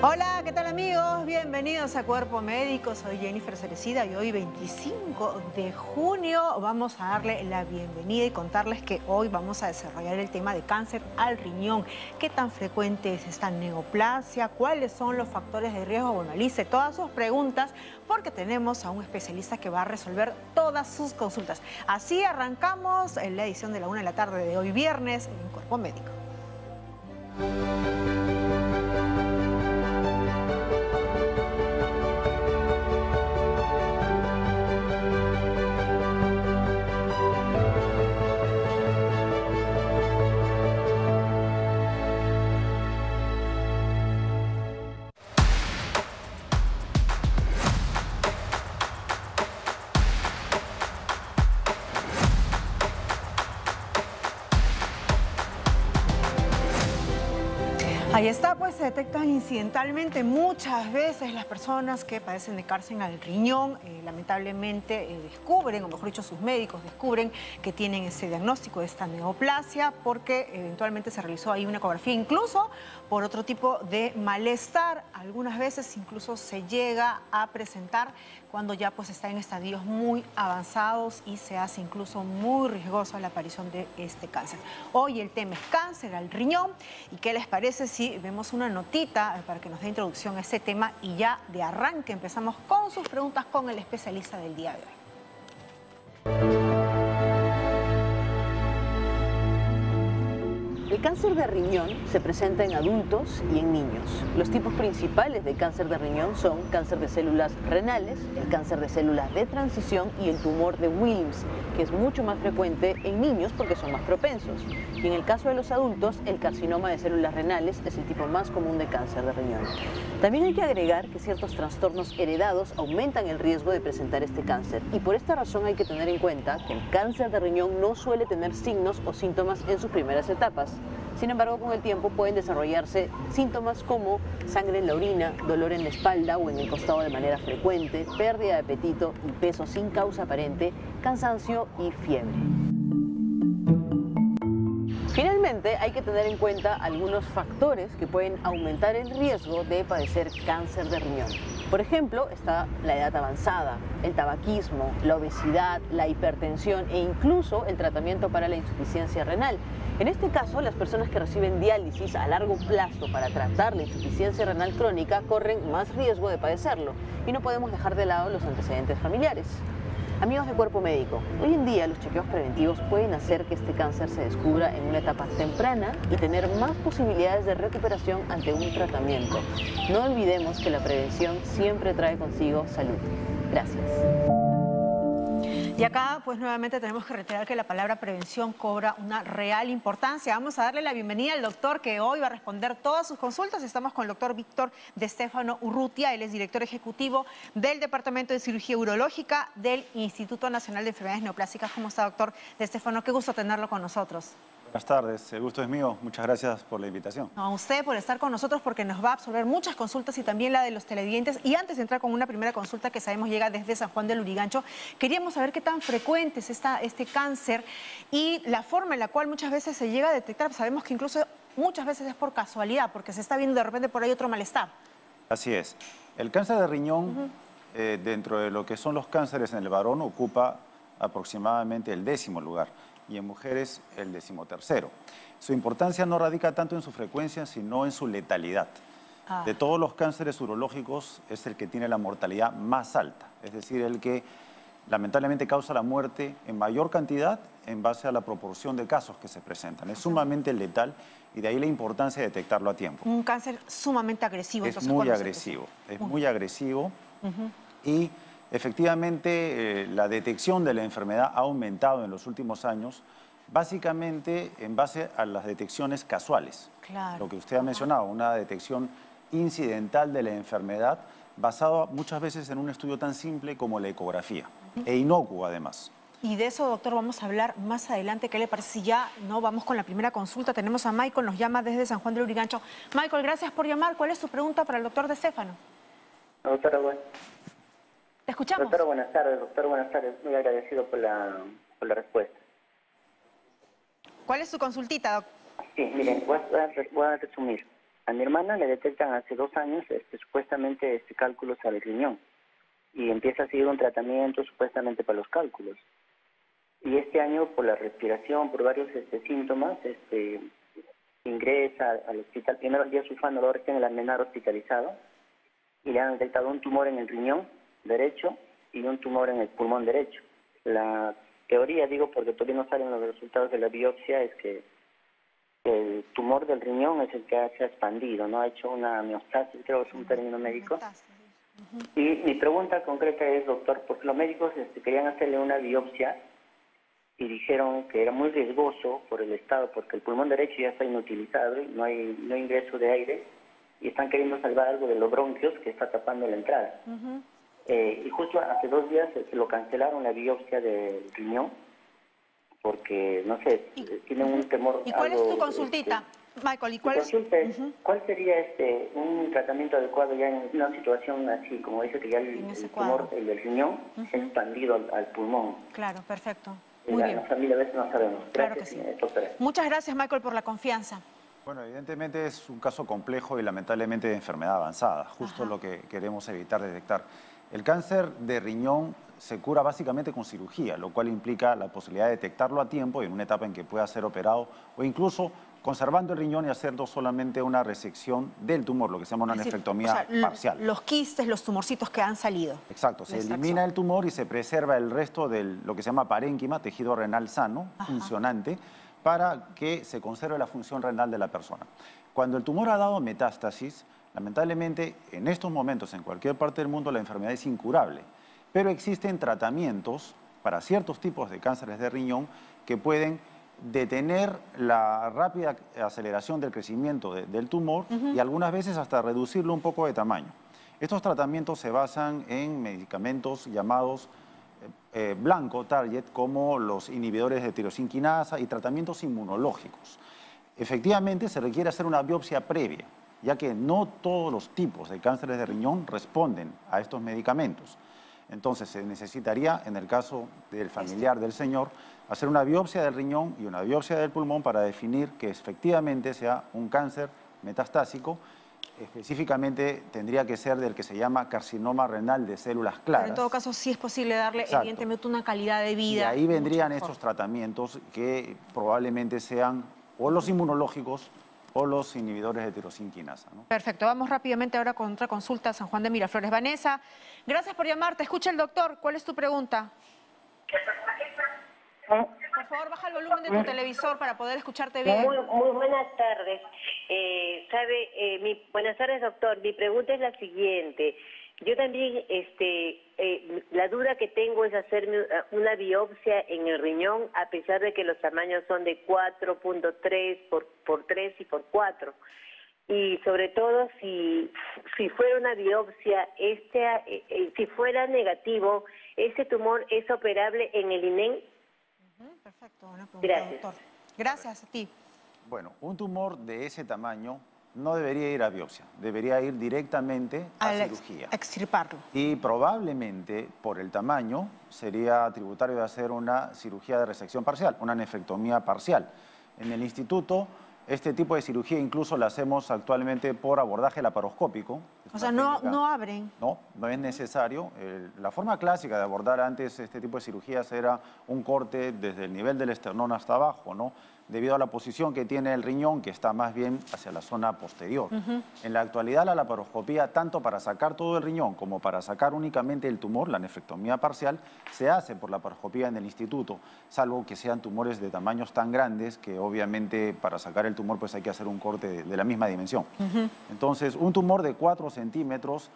Hola, ¿qué tal amigos? Bienvenidos a Cuerpo Médico. Soy Jennifer Cerecida y hoy 25 de junio vamos a darle la bienvenida y contarles que hoy vamos a desarrollar el tema de cáncer al riñón. ¿Qué tan frecuente es esta neoplasia? ¿Cuáles son los factores de riesgo? Bueno, alice todas sus preguntas porque tenemos a un especialista que va a resolver todas sus consultas. Así arrancamos en la edición de la 1 de la tarde de hoy viernes en Cuerpo Médico. Ahí está, pues se detectan incidentalmente muchas veces las personas que padecen de cáncer al riñón, lamentablemente descubren, o mejor dicho sus médicos descubren que tienen ese diagnóstico de esta neoplasia porque eventualmente se realizó ahí una ecografía, incluso por otro tipo de malestar. Algunas veces incluso se llega a presentar cuando ya pues está en estadios muy avanzados y se hace incluso muy riesgosa la aparición de este cáncer. Hoy el tema es cáncer al riñón. ¿Y qué les parece si vemos una notita para que nos dé introducción a ese tema y ya de arranque empezamos con sus preguntas con el especialista del día de hoy? El cáncer de riñón se presenta en adultos y en niños. Los tipos principales de cáncer de riñón son cáncer de células renales, el cáncer de células de transición y el tumor de Wilms, que es mucho más frecuente en niños porque son más propensos. Y en el caso de los adultos, el carcinoma de células renales es el tipo más común de cáncer de riñón. También hay que agregar que ciertos trastornos heredados aumentan el riesgo de presentar este cáncer. Y por esta razón hay que tener en cuenta que el cáncer de riñón no suele tener signos o síntomas en sus primeras etapas. Sin embargo, con el tiempo pueden desarrollarse síntomas como sangre en la orina, dolor en la espalda o en el costado de manera frecuente, pérdida de apetito y peso sin causa aparente, cansancio y fiebre. Finalmente, hay que tener en cuenta algunos factores que pueden aumentar el riesgo de padecer cáncer de riñón. Por ejemplo, está la edad avanzada, el tabaquismo, la obesidad, la hipertensión e incluso el tratamiento para la insuficiencia renal. En este caso, las personas que reciben diálisis a largo plazo para tratar la insuficiencia renal crónica corren más riesgo de padecerlo y no podemos dejar de lado los antecedentes familiares. Amigos de Cuerpo Médico, hoy en día los chequeos preventivos pueden hacer que este cáncer se descubra en una etapa temprana y tener más posibilidades de recuperación ante un tratamiento. No olvidemos que la prevención siempre trae consigo salud. Gracias. Y acá, pues nuevamente tenemos que reiterar que la palabra prevención cobra una real importancia. Vamos a darle la bienvenida al doctor que hoy va a responder todas sus consultas. Estamos con el doctor Víctor De Stefano Urrutia. Él es director ejecutivo del Departamento de Cirugía Urológica del Instituto Nacional de Enfermedades Neoplásicas. ¿Cómo está, doctor De Stefano? Qué gusto tenerlo con nosotros. Buenas tardes, el gusto es mío. Muchas gracias por la invitación. A usted por estar con nosotros porque nos va a absorber muchas consultas y también la de los televidentes. Y antes de entrar con una primera consulta que sabemos llega desde San Juan del Lurigancho, queríamos saber qué tan frecuente es este cáncer y la forma en la cual muchas veces se llega a detectar. Sabemos que incluso muchas veces es por casualidad, porque se está viendo de repente por ahí otro malestar. Así es. El cáncer de riñón, dentro de lo que son los cánceres en el varón, ocupa aproximadamente el 10º lugar. Y en mujeres el 13º. Su importancia no radica tanto en su frecuencia, sino en su letalidad. De todos los cánceres urológicos es el que tiene la mortalidad más alta, es decir, el que lamentablemente causa la muerte en mayor cantidad en base a la proporción de casos que se presentan. Es sumamente letal y de ahí la importancia de detectarlo a tiempo. Un cáncer sumamente agresivo. Es muy agresivo, es muy agresivo y efectivamente, la detección de la enfermedad ha aumentado en los últimos años, básicamente en base a las detecciones casuales. Claro. Lo que usted ha mencionado, una detección incidental de la enfermedad basada muchas veces en un estudio tan simple como la ecografía, e inocuo además. Y de eso, doctor, vamos a hablar más adelante. ¿Qué le parece si ya no vamos con la primera consulta? Tenemos a Michael, nos llama desde San Juan del Lurigancho. Michael, gracias por llamar. ¿Cuál es su pregunta para el doctor De Stefano? Doctora, bueno. Te escuchamos. Doctora, buenas tardes. Doctor, buenas tardes. Muy agradecido por la respuesta. ¿Cuál es su consultita, doctor? Sí, miren, voy a resumir. A mi hermana le detectan hace 2 años supuestamente cálculos al riñón y empieza a seguir un tratamiento supuestamente para los cálculos. Y este año, por la respiración, por varios síntomas, ingresa al hospital. Primero el día Sufano lo recién en el Almenar hospitalizado y le han detectado un tumor en el riñón derecho y un tumor en el pulmón derecho. La teoría, digo, porque todavía no salen los resultados de la biopsia, es que el tumor del riñón es el que se ha expandido, ¿no? Ha hecho una miostasis, creo que es un término médico. Y mi pregunta concreta es, doctor, porque los médicos querían hacerle una biopsia y dijeron que era muy riesgoso por el estado, porque el pulmón derecho ya está inutilizado y no hay ingreso de aire, y están queriendo salvar algo de los bronquios que está tapando la entrada. Y justo hace 2 días se lo cancelaron la biopsia del riñón, porque, no sé, tienen un temor. ¿Y cuál es tu consultita, Michael? ¿Y cuál ¿Cuál sería un tratamiento adecuado ya en una situación así, como dice que ya el tumor del riñón se ha expandido al pulmón? Claro, perfecto. Muy bien. La familia a veces no sabemos. Claro que sí. Doctora. Muchas gracias, Michael, por la confianza. Bueno, evidentemente es un caso complejo y lamentablemente de enfermedad avanzada, justo lo que queremos evitar detectar. El cáncer de riñón se cura básicamente con cirugía, lo cual implica la posibilidad de detectarlo a tiempo y en una etapa en que pueda ser operado o incluso conservando el riñón y haciendo solamente una resección del tumor, lo que se llama una nefrectomía parcial. Los quistes, los tumorcitos que han salido. Exacto, se elimina el tumor y se preserva el resto de lo que se llama parénquima, tejido renal sano, funcionante, para que se conserve la función renal de la persona. Cuando el tumor ha dado metástasis, lamentablemente en estos momentos en cualquier parte del mundo la enfermedad es incurable, pero existen tratamientos para ciertos tipos de cánceres de riñón que pueden detener la rápida aceleración del crecimiento del tumor y algunas veces hasta reducirlo un poco de tamaño. Estos tratamientos se basan en medicamentos llamados blanco target, como los inhibidores de tirosinquinasa y tratamientos inmunológicos. Efectivamente se requiere hacer una biopsia previa, ya que no todos los tipos de cánceres de riñón responden a estos medicamentos. Entonces se necesitaría, en el caso del familiar del señor, hacer una biopsia del riñón y una biopsia del pulmón para definir que efectivamente sea un cáncer metastásico. Específicamente tendría que ser del que se llama carcinoma renal de células claras. Pero en todo caso sí es posible darle evidentemente una calidad de vida. Y ahí vendrían estos tratamientos que probablemente sean o los inmunológicos o los inhibidores de tirosinquinasa, ¿no? Perfecto, vamos rápidamente ahora con otra consulta a San Juan de Miraflores. Vanessa, gracias por llamarte. Escucha el doctor, ¿cuál es tu pregunta? Por favor, baja el volumen de tu televisor para poder escucharte bien. Muy buenas tardes. Buenas tardes, doctor. Mi pregunta es la siguiente. Yo también, la duda que tengo es hacerme una biopsia en el riñón, a pesar de que los tamaños son de 4.3 por 3 y por 4. Y sobre todo, si fuera una biopsia, si fuera negativo, ¿ese tumor es operable en el INEN? Perfecto, buena pregunta, Gracias. doctor. Gracias a ti. Bueno, un tumor de ese tamaño no debería ir a biopsia, debería ir directamente a cirugía. Extirparlo. Y probablemente, por el tamaño, sería tributario de hacer una cirugía de resección parcial, una nefrectomía parcial. En el instituto, este tipo de cirugía incluso la hacemos actualmente por abordaje laparoscópico. O sea, no abren. No es necesario. La forma clásica de abordar antes este tipo de cirugías era un corte desde el nivel del esternón hasta abajo, ¿no? Debido a la posición que tiene el riñón, que está más bien hacia la zona posterior. En la actualidad, la laparoscopía, tanto para sacar todo el riñón como para sacar únicamente el tumor, la nefrectomía parcial, se hace por laparoscopía en el instituto, salvo que sean tumores de tamaños tan grandes que obviamente para sacar el tumor pues hay que hacer un corte de la misma dimensión. Entonces, un tumor de 4 centímetros,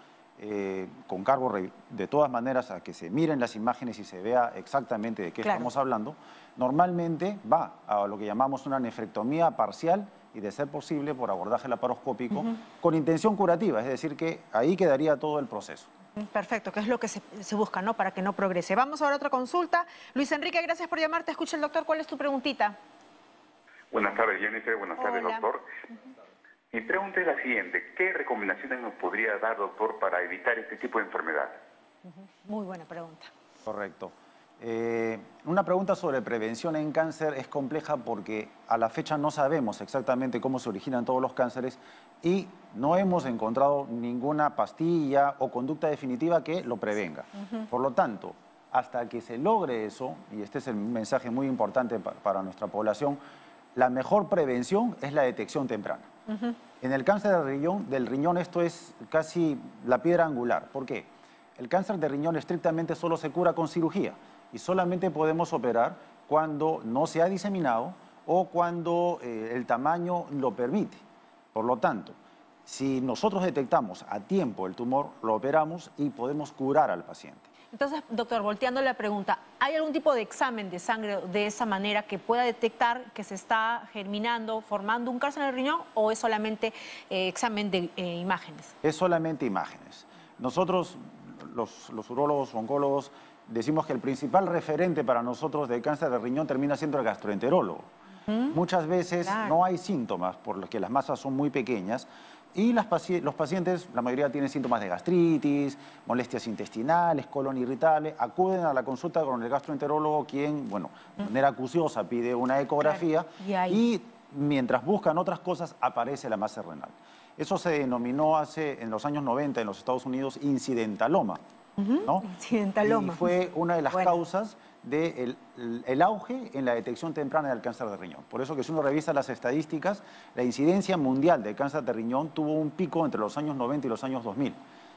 con cargo de todas maneras a que se miren las imágenes y se vea exactamente de qué estamos hablando, normalmente va a lo que llamamos una nefrectomía parcial y, de ser posible, por abordaje laparoscópico con intención curativa, es decir, que ahí quedaría todo el proceso. Perfecto, que es lo que se busca, ¿no? Para que no progrese. Vamos ahora a otra consulta. Luis Enrique, gracias por llamarte. Escucha el doctor, ¿cuál es tu preguntita? Buenas tardes, Jennifer. Buenas tardes, doctor. Mi pregunta es la siguiente. ¿Qué recomendaciones nos podría dar, doctor, para evitar este tipo de enfermedad? Muy buena pregunta. Correcto. Una pregunta sobre prevención en cáncer es compleja porque a la fecha no sabemos exactamente cómo se originan todos los cánceres y no hemos encontrado ninguna pastilla o conducta definitiva que lo prevenga. Por lo tanto, hasta que se logre eso, y este es el mensaje muy importante para nuestra población, la mejor prevención es la detección temprana. En el cáncer del riñón esto es casi la piedra angular. ¿Por qué? El cáncer de riñón estrictamente solo se cura con cirugía y solamente podemos operar cuando no se ha diseminado o cuando el tamaño lo permite. Por lo tanto, si nosotros detectamos a tiempo el tumor, lo operamos y podemos curar al paciente. Entonces, doctor, volteando la pregunta, ¿hay algún tipo de examen de sangre de esa manera que pueda detectar que se está germinando, formando un cáncer en el riñón o es solamente examen de imágenes? Es solamente imágenes. Nosotros, los urólogos, oncólogos, decimos que el principal referente para nosotros de cáncer de riñón termina siendo el gastroenterólogo. Muchas veces no hay síntomas porque las masas son muy pequeñas y los pacientes, la mayoría tienen síntomas de gastritis, molestias intestinales, colon irritable, acuden a la consulta con el gastroenterólogo quien, bueno, de manera acuciosa pide una ecografía y mientras buscan otras cosas aparece la masa renal. Eso se denominó en los años 90 en los Estados Unidos incidentaloma. ¿No? Incidentaloma. Y fue una de las causas del auge en la detección temprana del cáncer de riñón. Por eso que si uno revisa las estadísticas, la incidencia mundial de cáncer de riñón tuvo un pico entre los años 90 y los años 2000.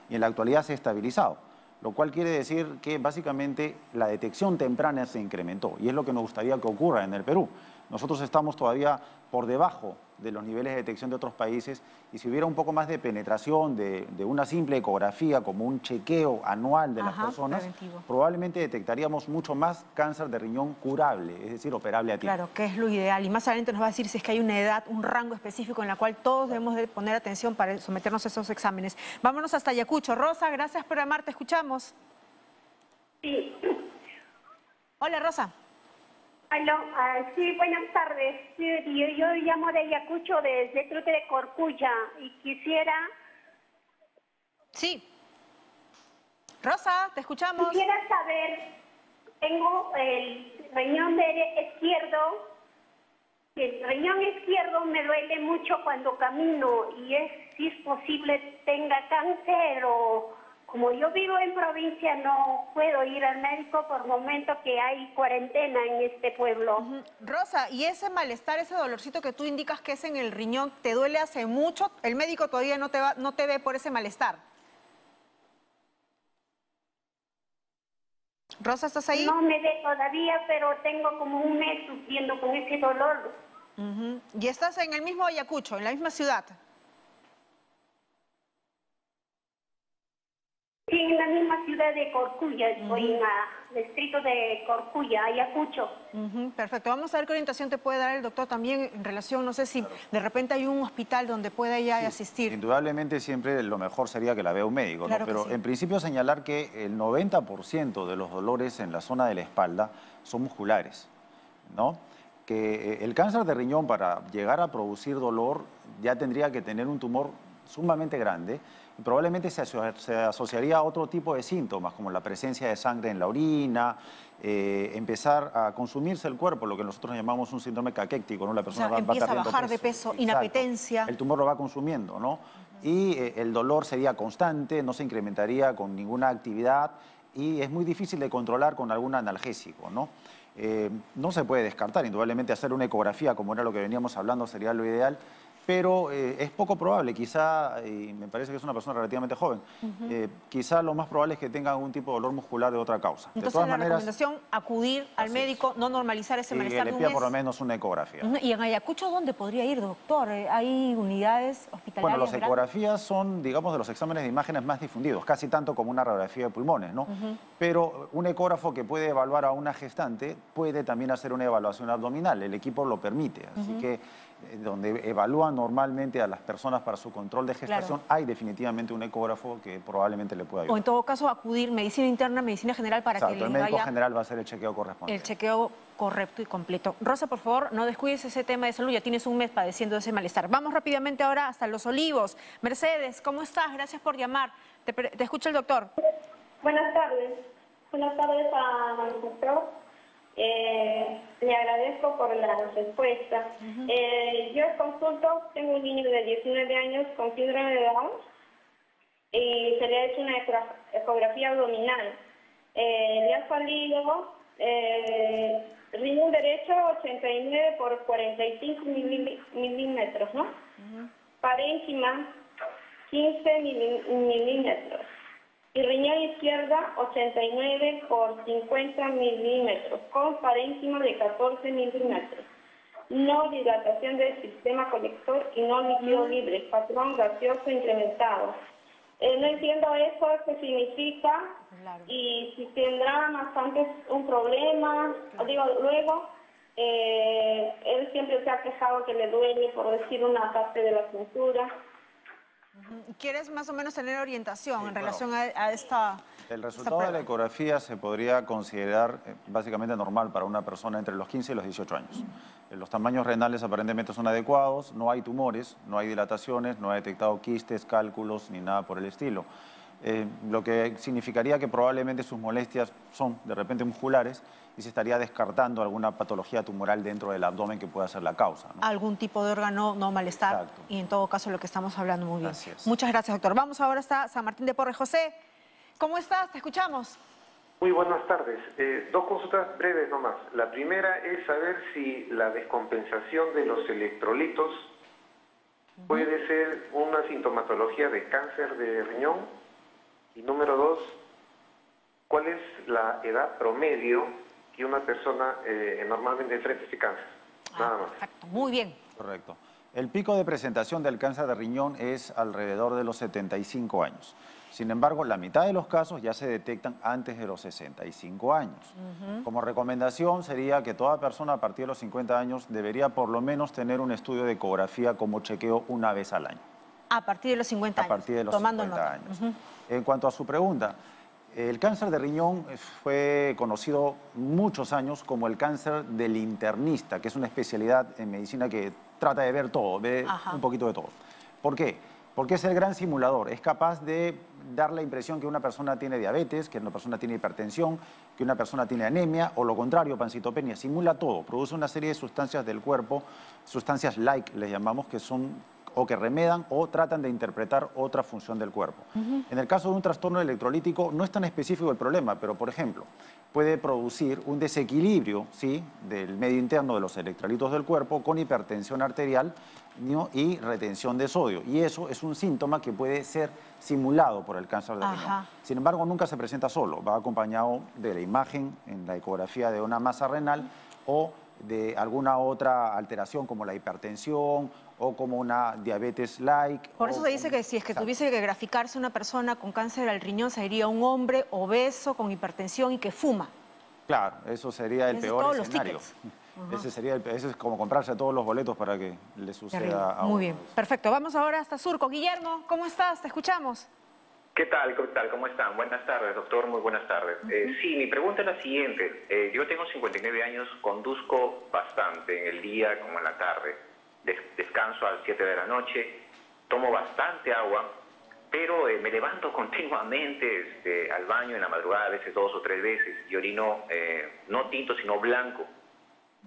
Y en la actualidad se ha estabilizado. Lo cual quiere decir que básicamente la detección temprana se incrementó. Y es lo que nos gustaría que ocurra en el Perú. Nosotros estamos todavía por debajo de los niveles de detección de otros países y si hubiera un poco más de penetración de una simple ecografía como un chequeo anual de las personas, probablemente detectaríamos mucho más cáncer de riñón curable, es decir, operable a tiempo. Claro, que es lo ideal. Y más adelante nos va a decir si es que hay una edad, un rango específico en la cual todos debemos de poner atención para someternos a esos exámenes. Vámonos hasta Ayacucho. Rosa, gracias por llamar, te escuchamos. Sí. Hola, Rosa. Aló, sí, buenas tardes. Sí, yo llamo de Ayacucho, desde Trute de Corcuya, y quisiera... Sí. Rosa, te escuchamos. Quisiera saber, tengo el riñón izquierdo, el riñón izquierdo me duele mucho cuando camino, y si es posible tenga cáncer o... Como yo vivo en provincia, no puedo ir al médico por momento que hay cuarentena en este pueblo. Rosa, ¿y ese malestar, ese dolorcito que tú indicas que es en el riñón, te duele hace mucho? ¿El médico todavía no te ve por ese malestar? Rosa, ¿estás ahí? No me ve todavía, pero tengo como un mes sufriendo con ese dolor. ¿Y estás en el mismo Ayacucho, en la misma ciudad? Sí, en la misma ciudad de Corcuya, estoy en el distrito de Corcuya, Ayacucho. Perfecto, vamos a ver qué orientación te puede dar el doctor también en relación, no sé si de repente hay un hospital donde pueda ella asistir. Indudablemente siempre lo mejor sería que la vea un médico, ¿no? Pero en principio señalar que el 90% de los dolores en la zona de la espalda son musculares, ¿no? Que el cáncer de riñón para llegar a producir dolor ya tendría que tener un tumor sumamente grande y probablemente se asociaría a otro tipo de síntomas como la presencia de sangre en la orina, empezar a consumirse el cuerpo, lo que nosotros llamamos un síndrome caquéctico, ¿no? La persona va empieza a bajar de peso, inapetencia. El tumor lo va consumiendo, ¿no? Y el dolor sería constante, no se incrementaría con ninguna actividad y es muy difícil de controlar con algún analgésico, ¿no? No se puede descartar, indudablemente hacer una ecografía, como era lo que veníamos hablando, sería lo ideal, pero es poco probable, quizá, y me parece que es una persona relativamente joven, quizá lo más probable es que tenga algún tipo de dolor muscular de otra causa. Entonces, de todas la maneras, recomendación, acudir al médico, no normalizar ese malestar de un le pida mes. por lo menos una ecografía. ¿Y en Ayacucho dónde podría ir, doctor? ¿Hay unidades hospitalarias? Bueno, las ecografías son, digamos, de los exámenes de imágenes más difundidos, casi tanto como una radiografía de pulmones, ¿no? Pero un ecógrafo que puede evaluar a una gestante puede también hacer una evaluación abdominal, el equipo lo permite, así que donde evalúan normalmente a las personas para su control de gestación, hay definitivamente un ecógrafo que probablemente le pueda ayudar. O en todo caso acudir medicina interna, medicina general para que le el médico general va a hacer el chequeo correspondiente. El chequeo correcto y completo. Rosa, por favor, no descuides ese tema de salud, ya tienes un mes padeciendo de ese malestar. Vamos rápidamente ahora hasta Los Olivos. Mercedes, ¿cómo estás? Gracias por llamar. Te escucha el doctor. Buenas tardes. Buenas tardes al doctor. Le agradezco por la respuesta. Yo consulto, tengo un niño de 19 años con síndrome de Down y se le ha hecho una ecografía abdominal. Le ha salido riñón derecho 89 por 45 milímetros, ¿no? Parénquima 15 milímetros. Y riñón izquierda 89 por 50 milímetros, con parénquima de 14 milímetros. No dilatación del sistema colector y no líquido libre, patrón gaseoso incrementado. No entiendo eso, qué significa, y si tendrá más antes un problema. Digo, luego, él siempre se ha quejado que le duele, por decir, una parte de la cintura. ¿Quieres más o menos tener orientación en relación bueno, a esta... El resultado de la ecografía se podría considerar básicamente normal para una persona entre los 15 y los 18 años. Los tamaños renales aparentemente son adecuados, no hay tumores, no hay dilataciones, no ha detectado quistes, cálculos ni nada por el estilo. Lo que significaría que probablemente sus molestias son de repente musculares y se estaría descartando alguna patología tumoral dentro del abdomen que pueda ser la causa, ¿no? Algún tipo de órgano no malestar. Exacto. Y en todo caso lo que estamos hablando muy bien. Así es. Muchas gracias, doctor. Vamos ahora hasta San Martín de Porres. José, ¿cómo estás? Te escuchamos. Muy buenas tardes. Dos consultas breves nomás. La primera es saber si la descompensación de los electrolitos puede ser una sintomatología de cáncer de riñón. Y número dos, ¿cuál es la edad promedio que una persona normalmente enfrenta este cáncer? Nada más. Perfecto, muy bien. Correcto. El pico de presentación del cáncer de riñón es alrededor de los 75 años. Sin embargo, la mitad de los casos ya se detectan antes de los 65 años. Como recomendación sería que toda persona a partir de los 50 años debería por lo menos tener un estudio de ecografía como chequeo una vez al año. A partir de los 50 años. A partir de los tomando 50 nota. años. En cuanto a su pregunta, el cáncer de riñón fue conocido muchos años como el cáncer del internista, que es una especialidad en medicina que trata de ver todo, ve un poquito de todo. ¿Por qué? Porque es el gran simulador, es capaz de dar la impresión que una persona tiene diabetes, que una persona tiene hipertensión, que una persona tiene anemia o lo contrario, pancitopenia, simula todo, produce una serie de sustancias del cuerpo, sustancias like les llamamos, que son o que remedan o tratan de interpretar otra función del cuerpo. En el caso de un trastorno electrolítico no es tan específico el problema, pero por ejemplo, puede producir un desequilibrio, ¿sí?, del medio interno de los electrolitos del cuerpo con hipertensión arterial, ¿no?, y retención de sodio. Y eso es un síntoma que puede ser simulado por el cáncer de riñón. Sin embargo, nunca se presenta solo, va acompañado de la imagen en la ecografía de una masa renal o de alguna otra alteración como la hipertensión o como una diabetes like. Por eso se dice que si es que tuviese que graficarse una persona con cáncer al riñón, sería un hombre obeso, con hipertensión y que fuma. Claro, eso sería el peor escenario. Ese es como comprarse todos los boletos para que le suceda a uno. Muy bien, perfecto. Vamos ahora hasta Surco. Guillermo, ¿cómo estás? Te escuchamos. ¿Qué tal? ¿Cómo están? Buenas tardes, doctor. Muy buenas tardes. Sí, mi pregunta es la siguiente. Yo tengo 59 años, conduzco bastante en el día como en la tarde. Descanso a las 7 de la noche, tomo bastante agua, pero me levanto continuamente al baño en la madrugada, a veces 2 o 3 veces, y orino no tinto, sino blanco.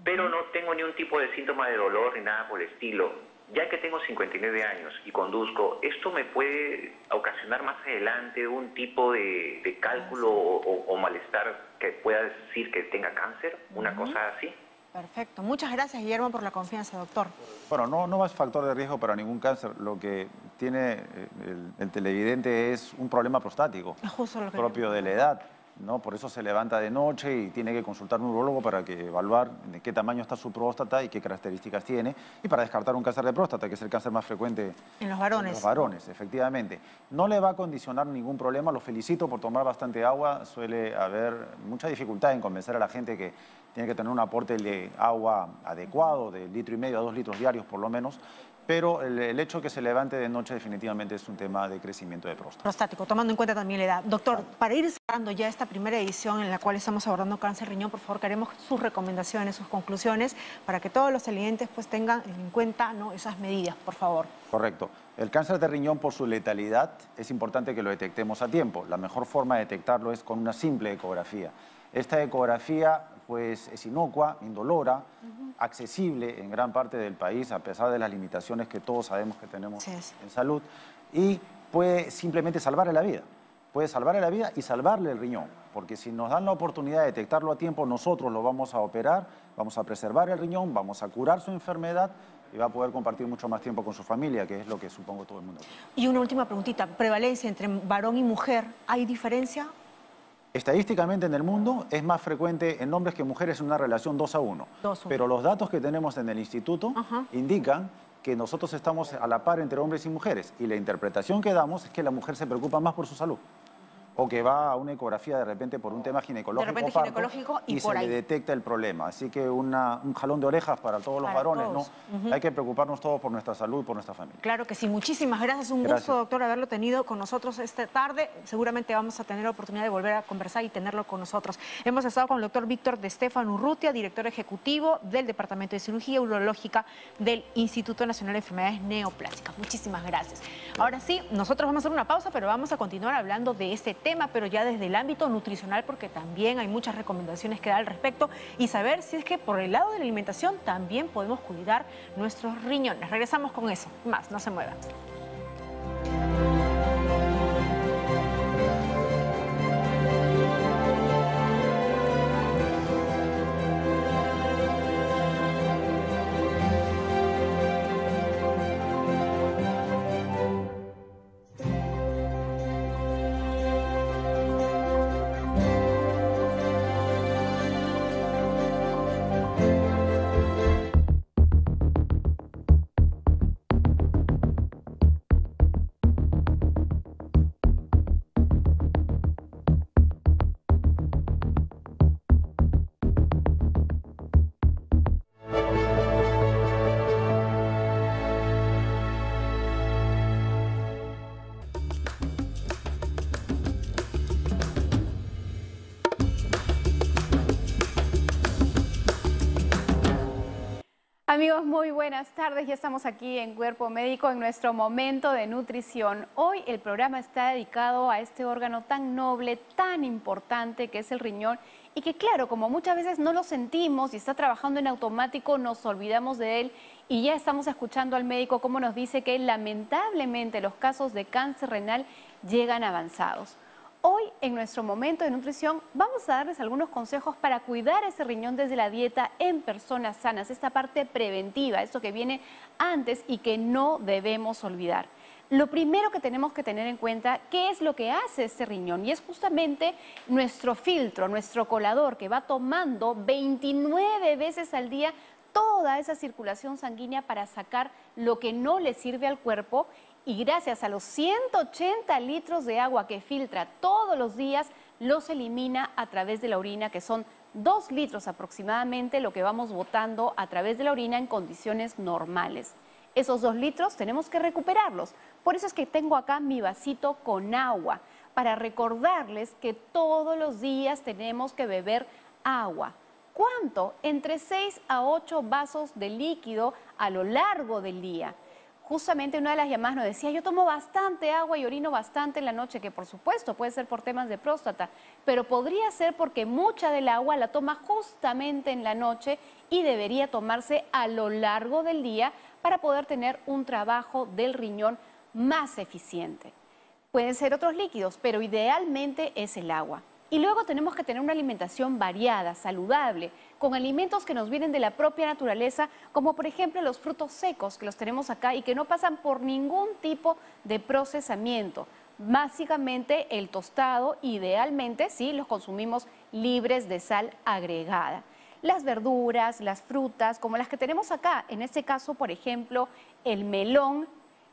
Pero no tengo ni un tipo de síntoma de dolor ni nada por el estilo. Ya que tengo 59 años y conduzco, ¿esto me puede ocasionar más adelante un tipo de cálculo o malestar que pueda decir que tenga cáncer? ¿Una cosa así? Perfecto. Muchas gracias, Guillermo, por la confianza, doctor. Bueno, no es factor de riesgo para ningún cáncer. Lo que tiene el televidente es un problema prostático, propio de la edad, ¿no? Por eso se levanta de noche y tiene que consultar a un urólogo para que evaluar de qué tamaño está su próstata y qué características tiene, y para descartar un cáncer de próstata, que es el cáncer más frecuente en los varones. En los varones, efectivamente. No le va a condicionar ningún problema, lo felicito por tomar bastante agua. Suele haber mucha dificultad en convencer a la gente que tiene que tener un aporte de agua adecuado, de 1,5 litros a 2 litros diarios por lo menos. pero el hecho que se levante de noche definitivamente es un tema de crecimiento de próstata. Prostático, tomando en cuenta también la edad. Doctor, para ir cerrando ya esta primera edición en la cual estamos abordando cáncer de riñón, por favor, queremos sus recomendaciones, sus conclusiones, para que todos los televidentes pues tengan en cuenta, ¿no?, esas medidas, por favor. Correcto. El cáncer de riñón, por su letalidad, es importante que lo detectemos a tiempo. La mejor forma de detectarlo es con una simple ecografía. Esta ecografía pues, es inocua, indolora, accesible en gran parte del país, a pesar de las limitaciones que todos sabemos que tenemos en salud, y puede simplemente salvarle la vida. Puede salvarle la vida y salvarle el riñón, porque si nos dan la oportunidad de detectarlo a tiempo, nosotros lo vamos a operar, vamos a preservar el riñón, vamos a curar su enfermedad y va a poder compartir mucho más tiempo con su familia, que es lo que supongo todo el mundo. Y una última preguntita, prevalencia entre varón y mujer, ¿hay diferencia? Estadísticamente en el mundo es más frecuente en hombres que en mujeres una relación 2-1. Pero los datos que tenemos en el instituto indican que nosotros estamos a la par entre hombres y mujeres. Y la interpretación que damos es que la mujer se preocupa más por su salud. O que va a una ecografía de repente por un tema ginecológico, y se le detecta el problema. Así que un jalón de orejas para todos los varones, ¿no? Hay que preocuparnos todos por nuestra salud y por nuestra familia. Claro que sí. Muchísimas gracias. Un gusto, doctor, haberlo tenido con nosotros esta tarde. Seguramente vamos a tener la oportunidad de volver a conversar y tenerlo con nosotros. Hemos estado con el doctor Víctor de Stefano Urrutia, director ejecutivo del Departamento de Cirugía Urológica del Instituto Nacional de Enfermedades Neoplásicas. Muchísimas gracias. Ahora sí, nosotros vamos a hacer una pausa, pero vamos a continuar hablando de este tema, pero ya desde el ámbito nutricional, porque también hay muchas recomendaciones que dar al respecto y saber si es que por el lado de la alimentación también podemos cuidar nuestros riñones. Regresamos con eso. Más, no se muevan. Amigos, muy buenas tardes. Ya estamos aquí en Cuerpo Médico en nuestro momento de nutrición. Hoy el programa está dedicado a este órgano tan noble, tan importante que es el riñón y que claro, como muchas veces no lo sentimos y está trabajando en automático, nos olvidamos de él y ya estamos escuchando al médico cómo nos dice que lamentablemente los casos de cáncer renal llegan avanzados. Hoy, en nuestro momento de nutrición, vamos a darles algunos consejos para cuidar ese riñón desde la dieta en personas sanas, esta parte preventiva, esto que viene antes y que no debemos olvidar. Lo primero que tenemos que tener en cuenta, ¿qué es lo que hace este riñón? Y es justamente nuestro filtro, nuestro colador, que va tomando 29 veces al día toda esa circulación sanguínea para sacar lo que no le sirve al cuerpo. Y gracias a los 180 litros de agua que filtra todos los días, los elimina a través de la orina, que son 2 litros aproximadamente lo que vamos botando a través de la orina en condiciones normales. Esos 2 litros tenemos que recuperarlos. Por eso es que tengo acá mi vasito con agua, para recordarles que todos los días tenemos que beber agua. ¿Cuánto? Entre 6 a 8 vasos de líquido a lo largo del día. Justamente una de las llamadas nos decía, yo tomo bastante agua y orino bastante en la noche, que por supuesto puede ser por temas de próstata, pero podría ser porque mucha del agua la toma justamente en la noche y debería tomarse a lo largo del día para poder tener un trabajo del riñón más eficiente. Pueden ser otros líquidos, pero idealmente es el agua. Y luego tenemos que tener una alimentación variada, saludable, con alimentos que nos vienen de la propia naturaleza, como por ejemplo los frutos secos que los tenemos acá y que no pasan por ningún tipo de procesamiento. Básicamente el tostado, idealmente, sí, los consumimos libres de sal agregada. Las verduras, las frutas, como las que tenemos acá, en este caso, por ejemplo, el melón,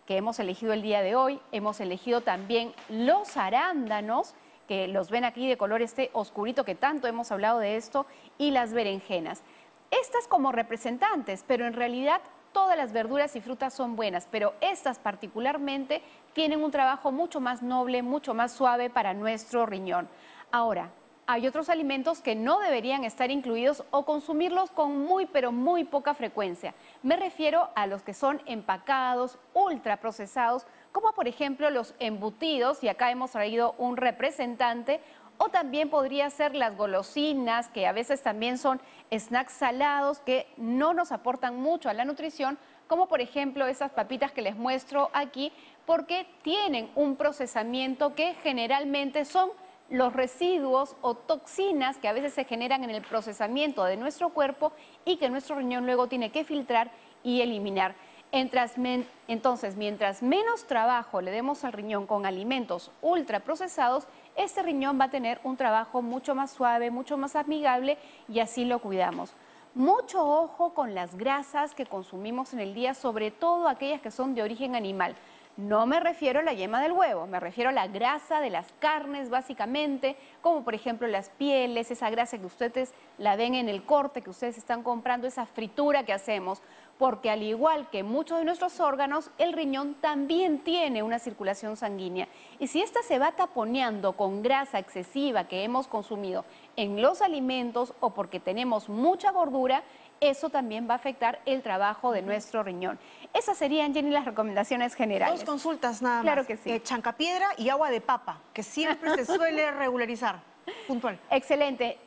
que hemos elegido el día de hoy, hemos elegido también los arándanos, que los ven aquí de color oscurito, que tanto hemos hablado de esto, y las berenjenas. Estas como representantes, pero en realidad todas las verduras y frutas son buenas, pero estas particularmente tienen un trabajo mucho más noble, mucho más suave para nuestro riñón. Ahora, hay otros alimentos que no deberían estar incluidos o consumirlos con muy, pero muy poca frecuencia. Me refiero a los que son empacados, ultraprocesados, como por ejemplo los embutidos, y acá hemos traído un representante, o también podría ser las golosinas, que a veces también son snacks salados que no nos aportan mucho a la nutrición, como por ejemplo esas papitas que les muestro aquí, porque tienen un procesamiento que generalmente son los residuos o toxinas que a veces se generan en el procesamiento de nuestro cuerpo y que nuestro riñón luego tiene que filtrar y eliminar. Entonces, mientras menos trabajo le demos al riñón con alimentos ultraprocesados, este riñón va a tener un trabajo mucho más suave, mucho más amigable y así lo cuidamos. Mucho ojo con las grasas que consumimos en el día, sobre todo aquellas que son de origen animal. No me refiero a la yema del huevo, me refiero a la grasa de las carnes básicamente, como por ejemplo las pieles, esa grasa que ustedes la ven en el corte que ustedes están comprando, esa fritura que hacemos, porque al igual que muchos de nuestros órganos, el riñón también tiene una circulación sanguínea. Y si esta se va taponeando con grasa excesiva que hemos consumido en los alimentos o porque tenemos mucha gordura, eso también va a afectar el trabajo de nuestro riñón. Esas serían, Jenny, las recomendaciones generales. 2 consultas nada más. Claro que sí. Chancapiedra y agua de papa, que siempre se suele regularizar. Puntual. Excelente.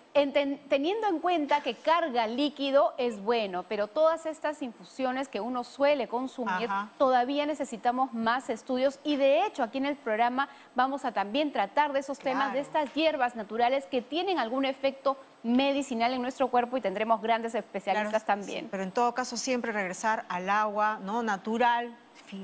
Teniendo en cuenta que carga líquido es bueno, pero todas estas infusiones que uno suele consumir, todavía necesitamos más estudios y de hecho aquí en el programa vamos a también tratar de esos temas, de estas hierbas naturales que tienen algún efecto medicinal en nuestro cuerpo y tendremos grandes especialistas también. Sí, pero en todo caso siempre regresar al agua, ¿no? Natural,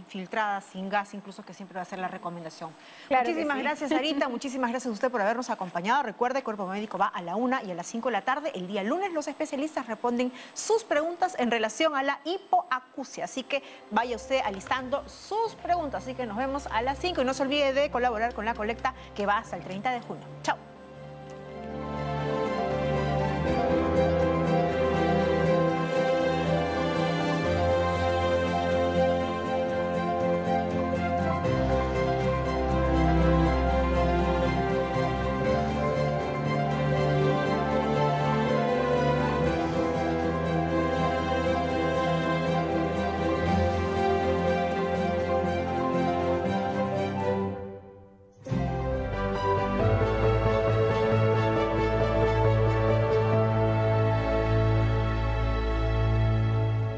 filtrada, sin gas, incluso, que siempre va a ser la recomendación. Claro, muchísimas gracias, Sarita, muchísimas gracias a usted por habernos acompañado. Recuerde, Cuerpo Médico va a la 1 y a las 5 de la tarde. El día lunes los especialistas responden sus preguntas en relación a la hipoacusia, así que vaya usted alistando sus preguntas. Así que nos vemos a las 5 y no se olvide de colaborar con la colecta que va hasta el 30 de junio. Chao.